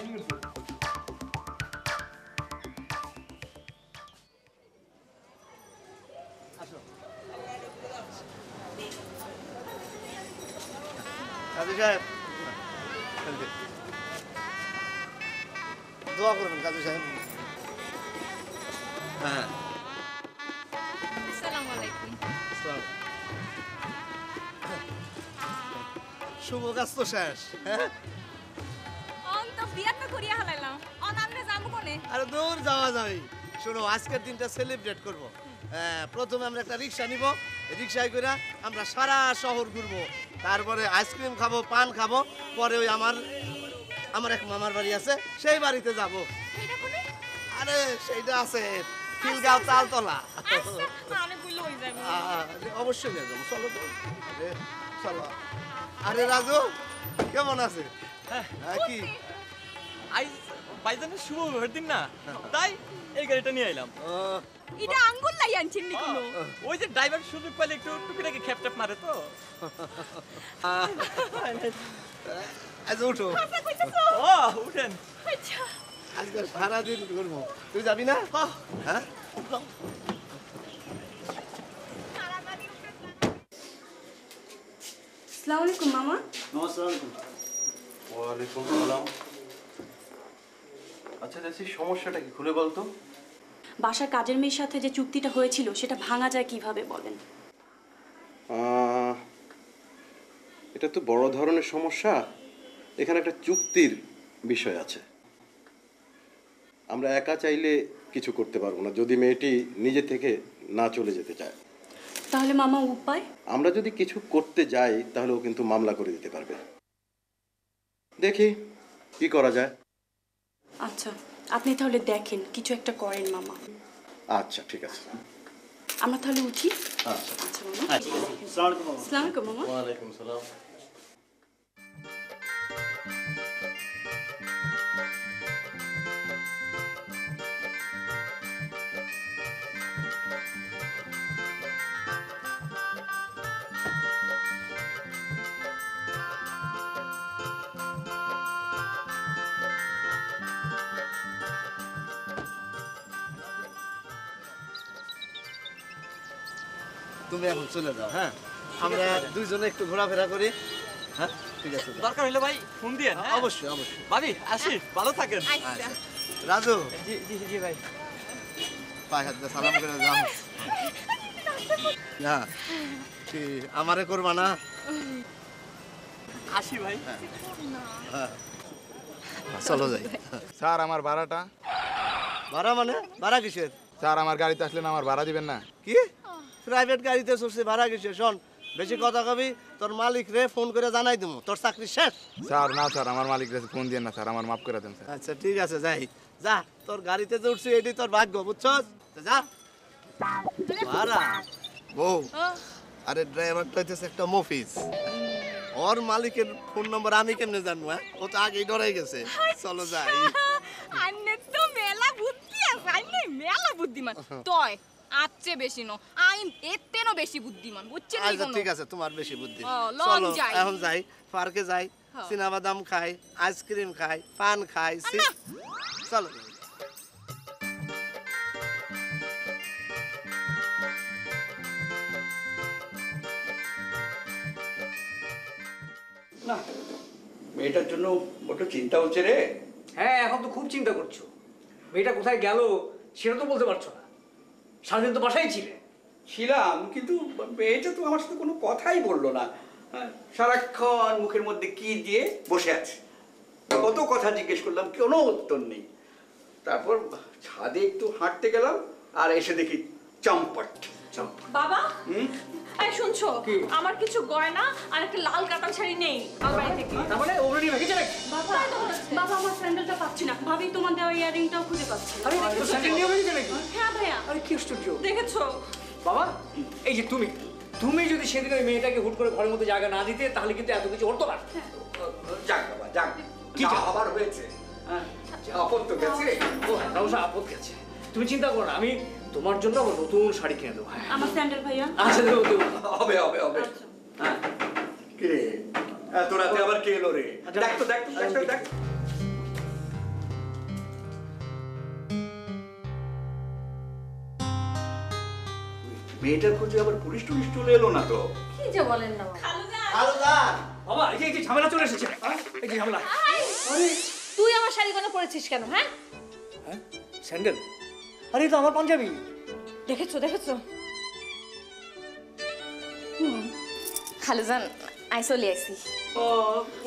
কাজী সাহেব, দোয়া করবেন কাজী সাহেব। হ্যাঁ, আসসালামু আলাইকুম। শুভ কাজ তো শেষ। হ্যাঁ, অন তো বিয়া তো করিয়া হালাইলাম, অন আমনে যাবো কোনে? আরে দূর যাওয়া যাবে। শোনো, আজকের দিনটা সেলিব্রেট করব। প্রথমে আমরা একটা রিক্সা নিব, রিক্সায় করে আমরা সারা শহর ঘুরবো, তারপরে আইসক্রিম খাবো, পান খাবো, পরে ওই আমার এক মামার বাড়ি আছে, সেই বাড়িতে যাব। আরে সেইটা আছে খিলগাঁও তালতলা। অবশ্যই নিয়ে যাবো, চলো তো। চলো। আরে রাজু কেমন আছে? কি ভাইজানের শুভ বিবাহের দিন না, তাই এই গাড়িটা নিয়ে আইলাম। এটা আঙ্গুল লাই আনছেন নি কোনো? ওই যে ড্রাইভার সুযোগ পাইলে একটু টুকিটাকি খ্যাপট্যাপ মারে তো। আচ্ছা উঠো। ও উঠেন। আজকে সারাদিন ঘুরবো, তুই যাবি না? হ্যাঁ, আসসালামু আলাইকুম মামা। ওয়ালাইকুম সালাম। আচ্ছা দেখছি সমস্যাটা কি, খুলে বলতো। বাসার কাজের মেয়ের সাথে যে চুক্তিটা হয়েছিল সেটা ভাঙা যায় কিভাবে বলেন? এটা তো বড় ধরনের সমস্যা, এখানে একটা চুক্তির বিষয় আছে। আমরা একা চাইলে কিছু করতে পারবো না, যদি মেয়েটি নিজে থেকে না চলে যেতে চায়। তাহলে মামা উপায়? আমরা যদি কিছু করতে যাই তাহলে ও কিন্তু মামলা করে দিতে পারবে। দেখি কি করা যায়। আচ্ছা আপনি তাহলে দেখেন, কিছু একটা করেন মামা। আচ্ছা ঠিক আছে, আমরা তাহলে উঠি। আচ্ছা আচ্ছা মামা। আসসালামু আলাইকুম মামা। ওয়ালাইকুম সালাম। তুমি এখন চলে যাও। হ্যাঁ, আমরা দুইজনে একটু ঘোরাফেরা করি। হ্যাঁ, ঠিক আছে। দরকার হলে ভাই ফোন দিয়েন। অবশ্যই অবশ্যই। ভাবি আসি, ভালো থাকেন। আচ্ছা। রাজু, জি জি জি ভাই। পায়ে হাত দিয়ে সালাম করে যাও। না, কি আমারে করবা না? আসি ভাই। হ্যাঁ, চলো যাই। স্যার আমার ভাড়াটা। ভাড়া মানে? ভাড়া কিসের? স্যার আমার গাড়িতে আসলেন আমার ভাড়া দিবেন না? কি প্রাইভেট গাড়িতে চড়ছে, ভাড়া কিসের? শোন, বেশি কথা কবি তোর মালিক রে ফোন করে জানাই দেবো তোর চাকরি শেষ। স্যার না স্যার, আমার মালিক রে ফোন দিয়েন না স্যার, আমার মাফ করে দেন স্যার। আচ্ছা ঠিক আছে, যাই যা, তোর গাড়িতে যে উঠছি এটি তোর ভাগ্য, বুঝছস? যা ভাড়া বউ। আরে ড্রাইভারটা হইতেছে একটা মফিজ, ওর মালিকের ফোন নম্বর আমি কেমনে জানবো? ও তো আগেই ডরাই গেছে। চলো যাই। আন্নে তো মেলা বুদ্ধি আছে, আন্নে মেলা বুদ্ধিমান। তয় আচ্ছে বেশি ন, আইম এতেনো বেশি বুদ্ধিমান, বুঝছেন? আচ্ছা ঠিক আছে, তোমার বেশি বুদ্ধি। চলো এখন যাই, পার্কে যাই, চিনাবাদাম খাই, আইসক্রিম খাই, পান খাই। চলো। না, মেয়েটার জন্য বড় চিন্তা হচ্ছে রে। হ্যাঁ, এখন তো খুব চিন্তা করছো। মেয়েটা কোথায় গেল সেটা তো বলতে পারছো না। সারাদিন তো বাসায় ছিলাম, কিন্তু মেয়েটা তো আমার সাথে কোনো কথাই বললো না। সারাক্ষণ মুখের মধ্যে কি দিয়ে বসে আছে। কত কথা জিজ্ঞেস করলাম, কোনো উত্তর নেই। তারপর ছাদে একটু হাঁটতে গেলাম, আর এসে দেখি চম্পট। বাবা, এই শুনছো, আমার কিছু গয়না আর একটা লাল কাতান শাড়ি নেই আলমারি থেকে। তার মানে ওগুলো নিয়ে রেখেছে নাকি? বাবা, বাবা আমার স্যান্ডেলটা পাচ্ছি না। ভাবি তোমার দেওয়া ইয়ারিংটাও খুঁজে পাচ্ছি না। আরে তো স্যান্ডেল নিয়ে রেখেছে নাকি? হ্যাঁ ভাইয়া। আরে কি আশ্চর্য। দেখেছো বাবা, এই যে তুমি যদি সেদিন ওই মেয়েটাকে হুট করে ঘরের মধ্যে জায়গা না দিতে, তাহলে কিন্তু এত কিছু হতো না। যাক বাবা, যাক, কি আবার হয়েছে? আপদ তো গেছে। ও হ্যাঁ, তাও আপদ গেছে। তুমি চিন্তা করো না, আমি তোমার জন্য আবার নতুন শাড়ি কিনে দেবো। আমার স্যান্ডেল ভাইয়া। আচ্ছা দেবো, হবে হবে হবে। হ্যাঁ, কি রে, এত রাতে আবার কে এলো রে? দেখ তো, দেখ তো, দেখ তো, দেখ। মেয়েটার খোঁজে আবার পুলিশ টুলিশ চলে এলো না তো? কি যে বলেন না বাবা, এই যে ঝামেলা চলে এসেছে। এই যে ঝামেলা। আরে তুই আমার শাড়ি কেন পরেছিস কেন? হ্যাঁ হ্যাঁ, স্যান্ডেল? আরে তো আমার পাঞ্জাবি। দেখেছো দেখেছো? খালুজান আই চলে আসি। ও,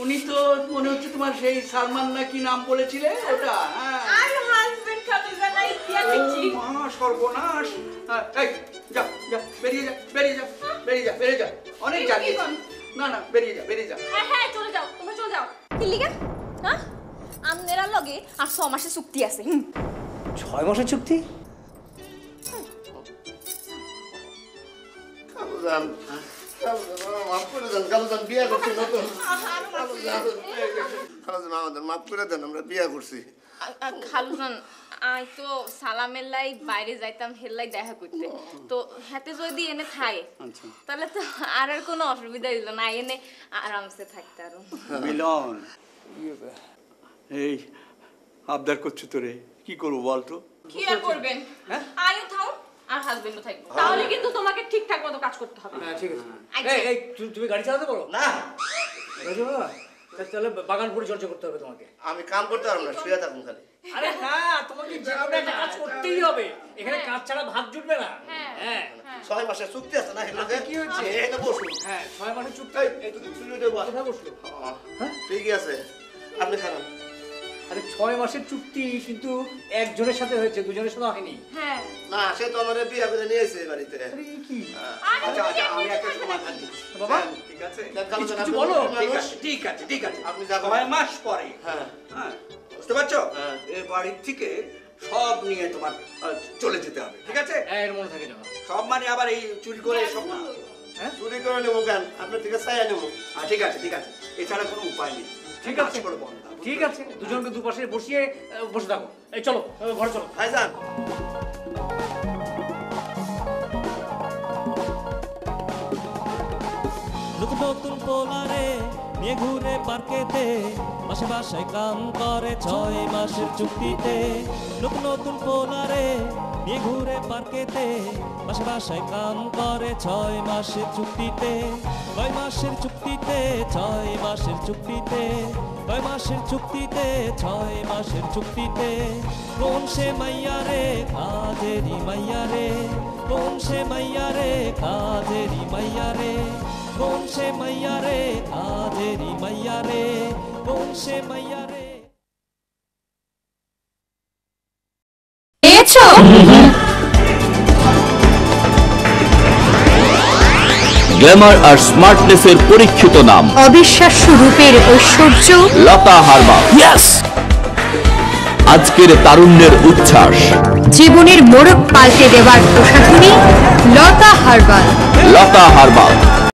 উনি তো মনে হচ্ছে তোমার সেই সালমান না কি নাম বলেছিলে ওটা? আর হাজবেন্ড খালুজান আই দিয়া দেখছি। মা সর্বনাশ। এই যা যা, বেরিয়ে যা, বেরিয়ে যা, বেরিয়ে যা, বেরিয়ে যা। অনেক জ্বালিয়েছি। না না, বেরিয়ে যা, বেরিয়ে যা। হ্যাঁ হ্যাঁ, চলে যাও, তোমরা চলে যাও। কি লিগা? হ্যাঁ, আমনেরা লগে আর 6 মাসের চুক্তি আছে। 6 মাসের চুক্তি? কালুজান, মাফ করে দেন। কালুজান বিয়ে করছি নতুন। কালুজান আমাদের মাফ করে দেন, আমরা বিয়ে করছি। খালুজান আই তো সালামের লাই বাইরে যাইতাম, হেল্লাই দেখা করতে। তো হাতে যদি এনে থাই তাহলে তো আর কোনো অসুবিধা হইল না, এনে আরামসে থাকতে আরো। মিলন, এই আবদার করছো তোরে, কি করবো বলতো? কি আর করবেন, আইও থাও আর হাজবেন্ডও থাকবো। তাহলে কিন্তু তোমাকে ঠিকঠাক মতো কাজ করতে হবে। হ্যাঁ ঠিক আছে। এই তুমি গাড়ি চালাতে পারো? না, তাহলে বাগান পরিচর্যা করতে হবে তোমাকে। আমি কাম করতে পারবো না, শুয়ে থাকুন খালি। আরে না, তোমাকে যে কোনো একটা কাজ করতেই হবে। এখানে কাজ ছাড়া ভাত জুটবে না। হ্যাঁ, 6 মাসের চুক্তি আছে না? কি হয়েছে? এখানে বসুন। হ্যাঁ, 6 মাসের চুক্তি। এই তো শুনে দেবো। কোথায় বসলো? হ্যাঁ, ঠিকই আছে, আপনি খারাপ। আরে 6 মাসের চুক্তি কিন্তু একজনের সাথে হয়েছে, দুজনের সাথে হয়নি। হ্যাঁ না, সে তো আমার বিয়ে করে নিয়ে এসেছে বাড়িতে। কি? আচ্ছা আচ্ছা, আমি একটা সমাধান দিচ্ছি বাবা। ঠিক আছে, কিছু বলো। ঠিক আছে, ঠিক আছে, ঠিক আছে। আপনি যা 6 মাস পরে, হ্যাঁ হ্যাঁ, বুঝতে পারছো? এই বাড়ির থেকে সব নিয়ে তোমার চলে যেতে হবে, ঠিক আছে? এর মনে থাকে জানো। সব মানে আবার এই চুরি করে সব না। হ্যাঁ, চুরি করে নেবো কেন? আপনার থেকে চাইয়া নেবো। ঠিক আছে, ঠিক আছে, এছাড়া কোনো উপায় নেই। ঠিক আছে, ঠিক আছে, দুজনকে দুপাশে বসিয়ে বসে থাকো। এই চলো ঘরে চলো। ভাইজান, নতুন পোলারে নিয়ে ঘুরে পার্কেতে, মাসে বাসায় কাম করে 6 মাসের চুক্তিতে। নতুন পোলারে নিয়ে ঘুরে পার্কেতে, বাসা বাসায় কাম করে 6 মাসের চুক্তিতে 9 মাসের চুক্তিতে 6 মাসের চুক্তিতে 9 মাসের চুক্তিতে 6 মাসের চুক্তিতে কোন সে মাইয়া রে কাজেরি মাইয়া রে কোন সে মাইয়া রে কাজেরি মাইয়া রে কোন সে মাইয়া রে কাজেরি মাইয়া রে কোন সে মাইয়া রে গ্ল্যামার আর স্মার্টনেসের পরীক্ষিত নাম, অবিশ্বাস্য রূপের ঐশ্বর্য, লতা হার্বাল। আজকের তারুণ্যের উচ্ছ্বাস, জীবনের মোড়ক পাল্টে দেওয়ার প্রসাধনী লতা হার্বাল। লতা হার্বাল।